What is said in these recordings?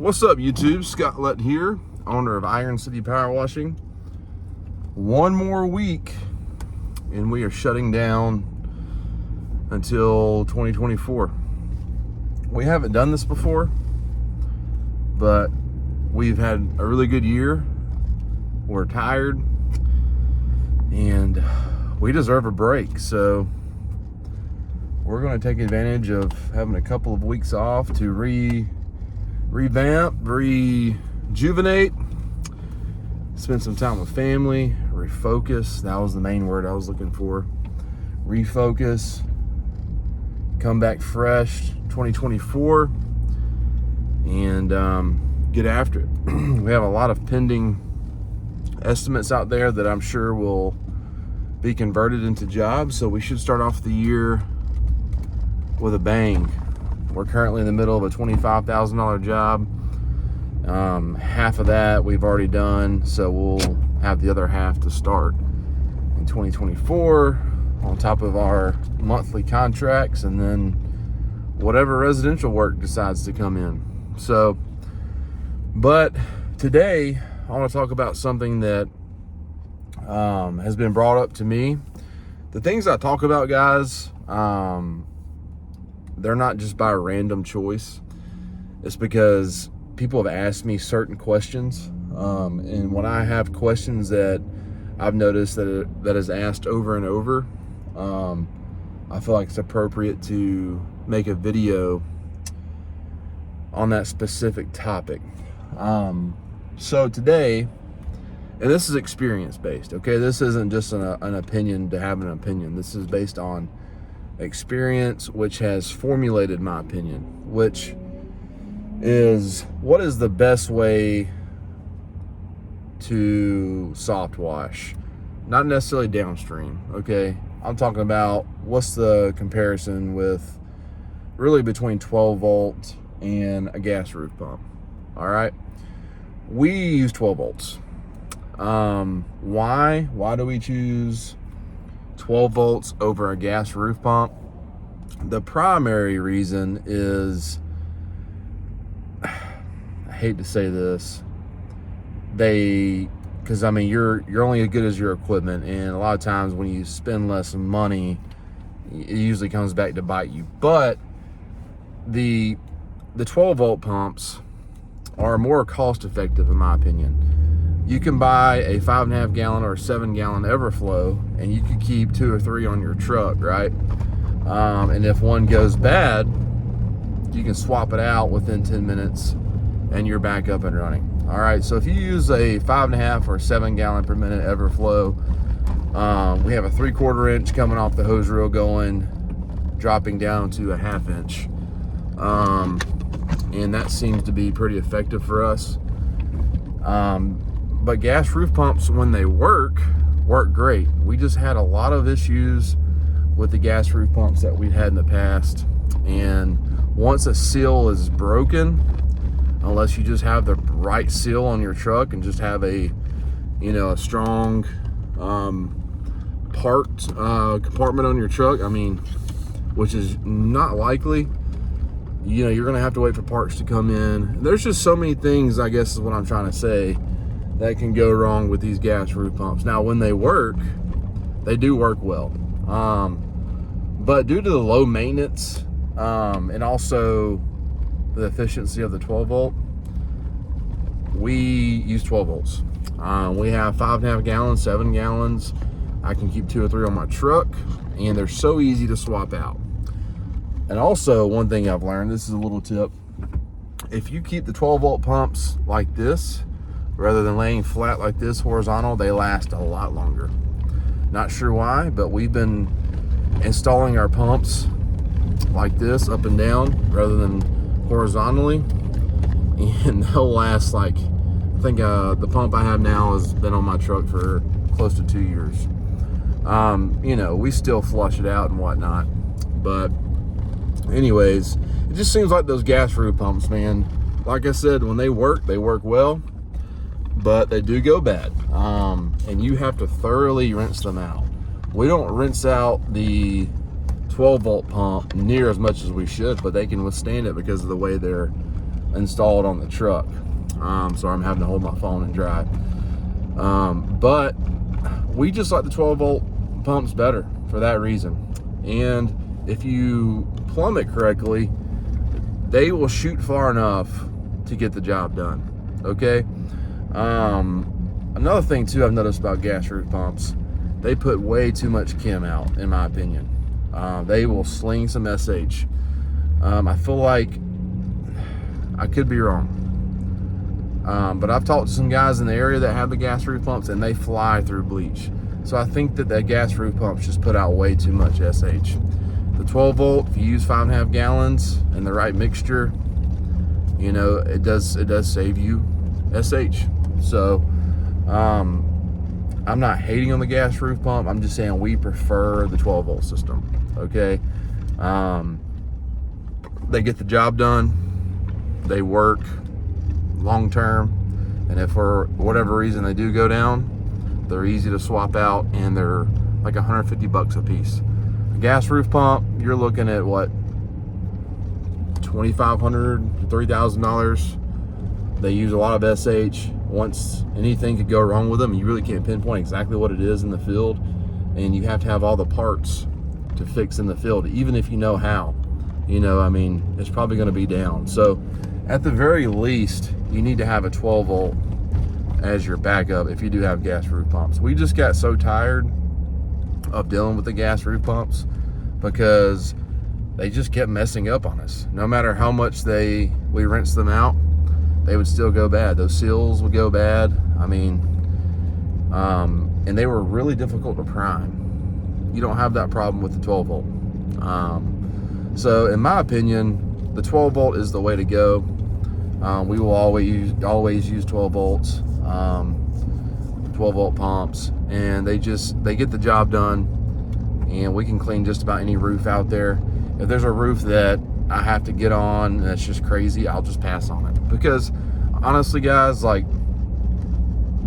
What's up, YouTube? Scott Lett here, owner of Iron City Power Washing. One more week and we are shutting down until 2024. We haven't done this before, but we've had a really good year. We're tired and we deserve a break, so we're going to take advantage of having a couple of weeks off to revamp, rejuvenate, spend some time with family, refocus. That was the main word I was looking for. Refocus, come back fresh 2024, and get after it. We have a lot of pending estimates out there that I'm sure will be converted into jobs, so we should start off the year with a bang. We're currently in the middle of a $25,000 job. Half of that we've already done, so we'll have the other half to start in 2024 on top of our monthly contracts, and then whatever residential work decides to come in. So, but today I want to talk about something that has been brought up to me. The things I talk about, guys, they're not just by random choice. It's because people have asked me certain questions, and when I have questions that I've noticed that is asked over and over, I feel like it's appropriate to make a video on that specific topic. So today, and this is experience based, okay? This isn't just an opinion to have an opinion. This is based on experience, which has formulated my opinion, which is, what is the best way to soft wash? Not necessarily downstream, okay? I'm talking about what's the comparison with really between 12 volt and a gas roof pump. All right, we use 12 volts. Why do we choose 12 volts over a gas roof pump? The primary reason is, I hate to say this, because I mean, you're only as good as your equipment, and a lot of times when you spend less money, it usually comes back to bite you. But the 12 volt pumps are more cost effective, in my opinion. You can buy a 5.5 gallon or a 7 gallon Everflow, and you can keep 2 or 3 on your truck, right? And if one goes bad, you can swap it out within 10 minutes and you're back up and running. All right, so if you use a 5.5 or 7 gallon per minute Everflow, we have a 3/4 inch coming off the hose reel going, dropping down to a 1/2 inch. And that seems to be pretty effective for us. But gas roof pumps, when they work great. We just had a lot of issues with the gas roof pumps that we've had in the past. And once a seal is broken, unless you just have the right seal on your truck and just have a strong compartment on your truck, I mean, which is not likely, you're gonna have to wait for parts to come in. There's just so many things, I guess is what I'm trying to say, that can go wrong with these gas roof pumps. Now, when they work, they do work well. But due to the low maintenance, and also the efficiency of the 12 volt, we use 12 volts. We have 5.5 gallons, 7 gallons. I can keep 2 or 3 on my truck, and they're so easy to swap out. And also, one thing I've learned, this is a little tip, if you keep the 12 volt pumps like this, rather than laying flat like this, horizontal, they last a lot longer. Not sure why, but we've been installing our pumps like this, up and down, rather than horizontally, and they'll last, like, I think the pump I have now has been on my truck for close to 2 years. We still flush it out and whatnot, but anyways, it just seems like those gas roof pumps, man, like I said, when they work well, but they do go bad, and you have to thoroughly rinse them out. We don't rinse out the 12 volt pump near as much as we should, but they can withstand it because of the way they're installed on the truck. So I'm having to hold my phone and drive. But we just like the 12 volt pumps better for that reason. And if you plumb it correctly, they will shoot far enough to get the job done. Okay. Another thing too I've noticed about gas roof pumps, they put way too much chem out, in my opinion. They will sling some SH. I feel like, I could be wrong, but I've talked to some guys in the area that have the gas roof pumps, and they fly through bleach. So I think that gas roof pumps just put out way too much SH. The 12 volt, if you use 5.5 gallons and the right mixture, you know, it does save you SH. So I'm not hating on the gas roof pump. I'm just saying we prefer the 12 volt system. Okay. They get the job done. They work long term. And if for whatever reason they do go down, they're easy to swap out, and they're like $150 a piece. A gas roof pump, you're looking at what, $2,500 to $3,000. They use a lot of SH. Once anything could go wrong with them, you really can't pinpoint exactly what it is in the field, and you have to have all the parts to fix in the field, even if you know how. You know, I mean, it's probably going to be down. So at the very least, you need to have a 12 volt as your backup if you do have gas roof pumps. We just got so tired of dealing with the gas roof pumps because they just kept messing up on us. No matter how much we rinsed them out, they would still go bad. Those seals would go bad. I mean, and they were really difficult to prime. You don't have that problem with the 12 volt. So in my opinion, the 12 volt is the way to go. We will always use 12 volts, 12 volt pumps, and they get the job done, and we can clean just about any roof out there. If there's a roof that I have to get on and that's just crazy, I'll just pass on it. Because honestly, guys, like,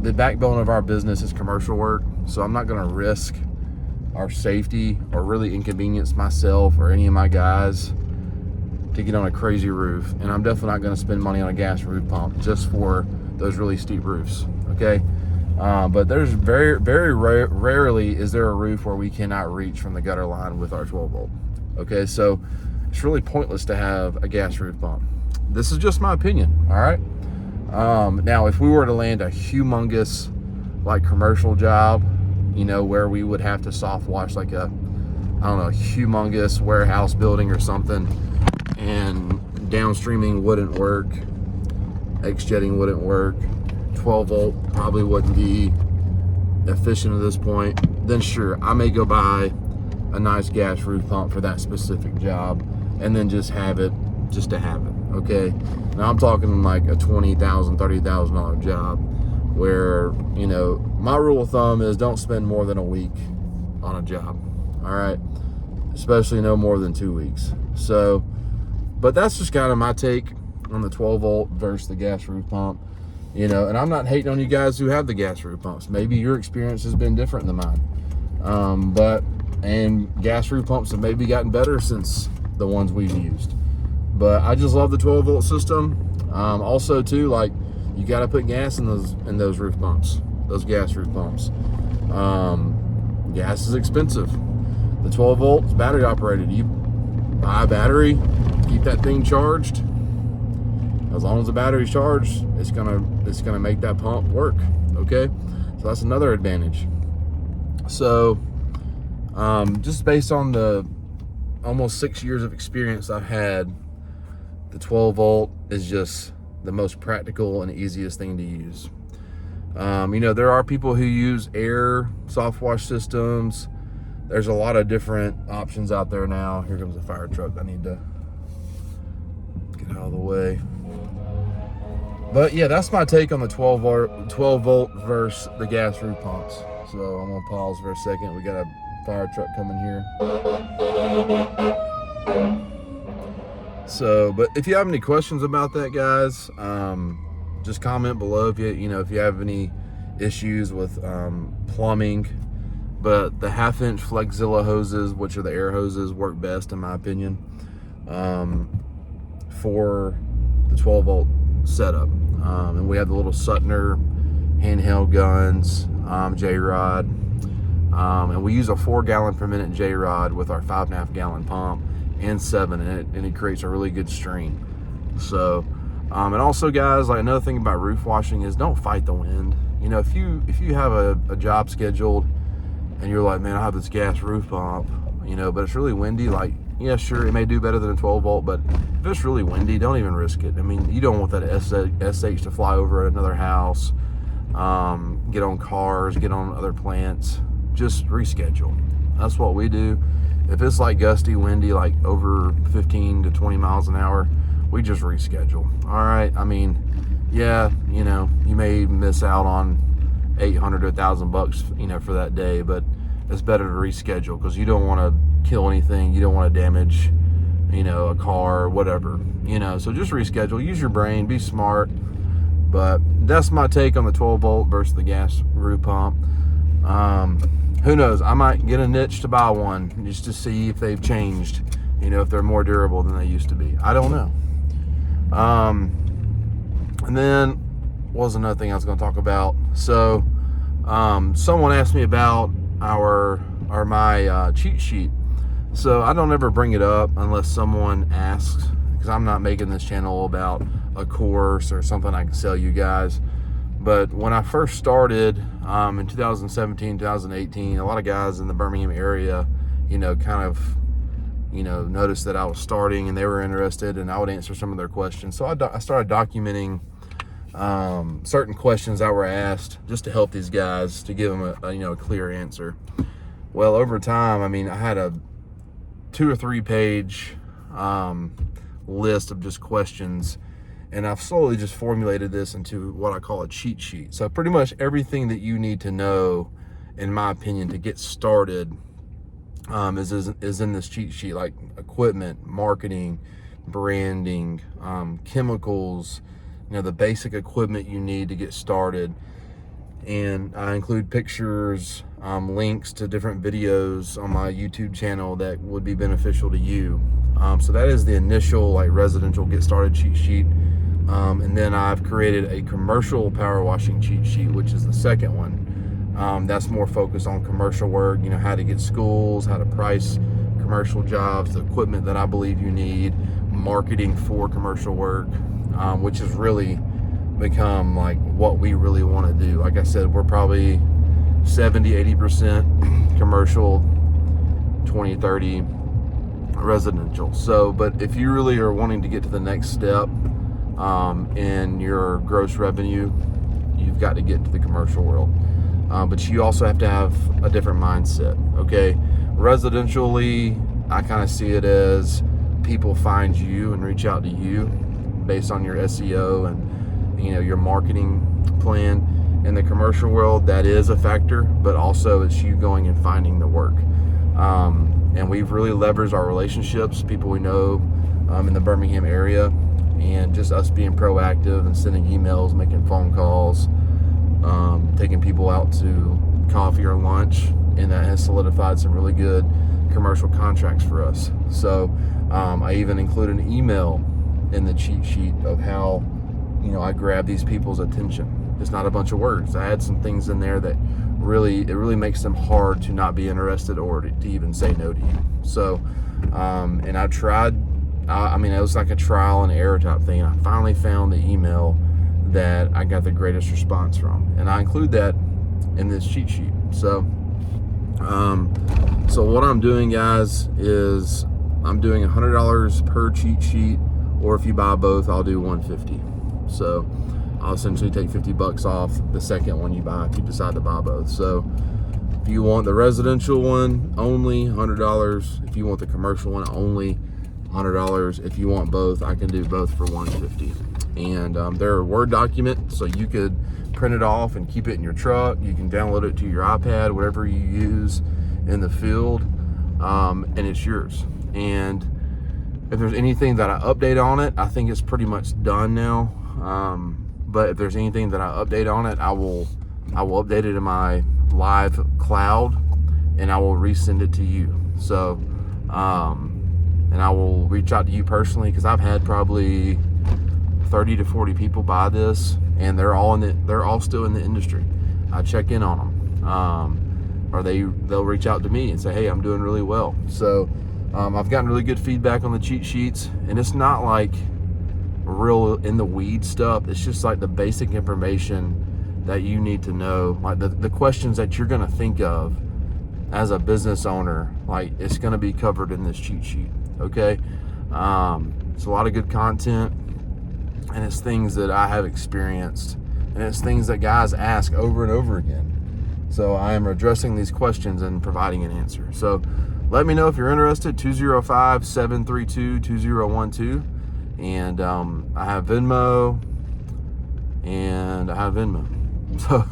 the backbone of our business is commercial work, so I'm not going to risk our safety or really inconvenience myself or any of my guys to get on a crazy roof. And I'm definitely not going to spend money on a gas roof pump just for those really steep roofs. Okay. But there's very rarely is there a roof where we cannot reach from the gutter line with our 12 volt. Okay. So it's really pointless to have a gas roof pump. This is just my opinion. All right. Now if we were to land a humongous, like, commercial job, you know, where we would have to soft wash like a, I don't know, humongous warehouse building or something, and downstreaming wouldn't work, X-jetting wouldn't work, 12 volt probably wouldn't be efficient at this point, then sure, I may go buy a nice gas roof pump for that specific job and then just have it just to have it. Okay. Now I'm talking like a $20,000, $30,000 job where, you know, my rule of thumb is don't spend more than a week on a job. All right. Especially no more than 2 weeks. So, but that's just kind of my take on the 12 volt versus the gas roof pump, you know, and I'm not hating on you guys who have the gas roof pumps. Maybe your experience has been different than mine. And gas roof pumps have maybe gotten better since the ones we've used. But I just love the 12 volt system. Also too, like, you got to put gas in those roof pumps, those gas roof pumps. Gas is expensive. The 12 volt is battery operated. You buy a battery, keep that thing charged. As long as the battery's charged, it's gonna make that pump work. Okay, so that's another advantage. So, just based on the almost 6 years of experience I've had, the 12 volt is just the most practical and easiest thing to use. You know, there are people who use air soft wash systems. There's a lot of different options out there now. Here comes a fire truck. I need to get out of the way. But yeah, that's my take on the 12 volt versus the gas roof pumps. So I'm gonna pause for a second. We got a fire truck coming here. So, but if you have any questions about that, guys, just comment below if you have any issues with plumbing. But the 1/2-inch Flexzilla hoses, which are the air hoses, work best in my opinion for the 12 volt setup. And we have the little Sutner handheld guns, J-Rod. And we use a 4 gallon per minute J-Rod with our 5.5 gallon pump and 7 in it, and it creates a really good stream. So, and also guys, like another thing about roof washing is don't fight the wind. You know, if you have a job scheduled and you're like, man, I have this gas roof pump, you know, but it's really windy, like, yeah, sure, it may do better than a 12 volt, but if it's really windy, don't even risk it. I mean, you don't want that SH to fly over at another house, get on cars, get on other plants. Just reschedule. That's what we do. If it's like gusty, windy, like over 15 to 20 miles an hour, we just reschedule. All right. I mean, yeah, you know, you may miss out on $800 to $1,000, you know, for that day, but it's better to reschedule because you don't want to kill anything. You don't want to damage, you know, a car or whatever, you know. So just reschedule. Use your brain. Be smart. But that's my take on the 12 volt versus the gas roof pump. Who knows? I might get a niche to buy one just to see if they've changed, you know, if they're more durable than they used to be. I don't know. And then what was another thing I was going to talk about? So, someone asked me about my cheat sheet. So I don't ever bring it up unless someone asks, because I'm not making this channel about a course or something I can sell you guys. But when I first started in 2017, 2018, a lot of guys in the Birmingham area, you know, kind of, you know, noticed that I was starting and they were interested, and I would answer some of their questions. So I started documenting certain questions that were asked just to help these guys, to give them a clear answer. Well, over time, I mean, I had a 2 or 3 page list of just questions. And I've slowly just formulated this into what I call a cheat sheet. So pretty much everything that you need to know, in my opinion, to get started is in this cheat sheet, like equipment, marketing, branding, chemicals, you know, the basic equipment you need to get started. And I include pictures, links to different videos on my YouTube channel that would be beneficial to you. So that is the initial like residential get started cheat sheet. And then I've created a commercial power washing cheat sheet, which is the second one. That's more focused on commercial work, you know, how to get schools, how to price commercial jobs, the equipment that I believe you need, marketing for commercial work, which has really become like what we really want to do. Like I said, we're probably 70-80% commercial, 20-30 residential. So, but if you really are wanting to get to the next step in your gross revenue, you've got to get into the commercial world. But you also have to have a different mindset. Okay, residentially, I kind of see it as people find you and reach out to you based on your SEO and, you know, your marketing plan. In the commercial world, that is a factor, but also it's you going and finding the work. And we've really leveraged our relationships, people we know in the Birmingham area, and just us being proactive and sending emails, making phone calls, taking people out to coffee or lunch, and that has solidified some really good commercial contracts for us. So I even include an email in the cheat sheet of how, you know, I grab these people's attention. It's not a bunch of words. I add some things in there that really makes them hard to not be interested or to even say no to you. So, and I tried, I mean, it was like a trial and error type thing. I finally found the email that I got the greatest response from, and I include that in this cheat sheet. So, so what I'm doing, guys, is I'm doing $100 per cheat sheet, or if you buy both, I'll do $150. So I'll essentially take $50 off the second one you buy if you decide to buy both. So if you want the residential one, only $100. If you want the commercial one, only $100. If you want both, I can do both for $150. And they're a Word document, so you could print it off and keep it in your truck. You can download it to your iPad, whatever you use in the field, and it's yours. And if there's anything that I update on it, I think it's pretty much done now. But if there's anything that I update on it, I will update it in my live cloud, and I will resend it to you. So, and I will reach out to you personally, because I've had probably 30 to 40 people buy this, and they're all still in the industry. I check in on them, or they'll reach out to me and say, hey, I'm doing really well. So I've gotten really good feedback on the cheat sheets, and it's not like real in the weed stuff. It's just like the basic information that you need to know, like the questions that you're going to think of as a business owner. Like, it's going to be covered in this cheat sheet. Okay. It's a lot of good content, and it's things that I have experienced, and it's things that guys ask over and over again. So I am addressing these questions and providing an answer. So let me know if you're interested. 205-732-2012. And I have Venmo, So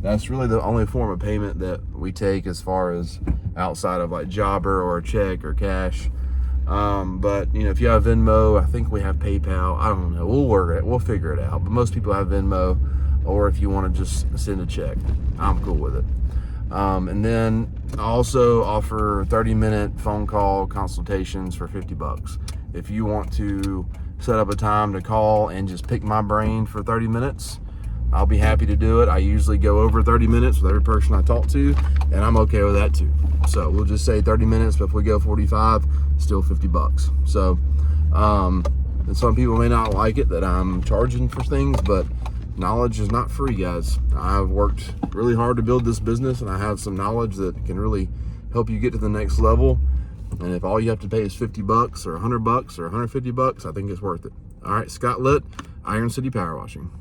that's really the only form of payment that we take, as far as outside of like Jobber or a check or cash. But if you have Venmo, I think we have PayPal. I don't know. We'll figure it out. But most people have Venmo, or if you want to just send a check, I'm cool with it. And then I also offer 30-minute phone call consultations for $50. If you want to set up a time to call and just pick my brain for 30 minutes, I'll be happy to do it. I usually go over 30 minutes with every person I talk to, and I'm okay with that too. So we'll just say 30 minutes, but if we go 45, still $50. So, and some people may not like it that I'm charging for things, but knowledge is not free, guys. I've worked really hard to build this business, and I have some knowledge that can really help you get to the next level. And if all you have to pay is $50 or $100 or $150, I think it's worth it. All right, Scott Litt, Iron City Power Washing.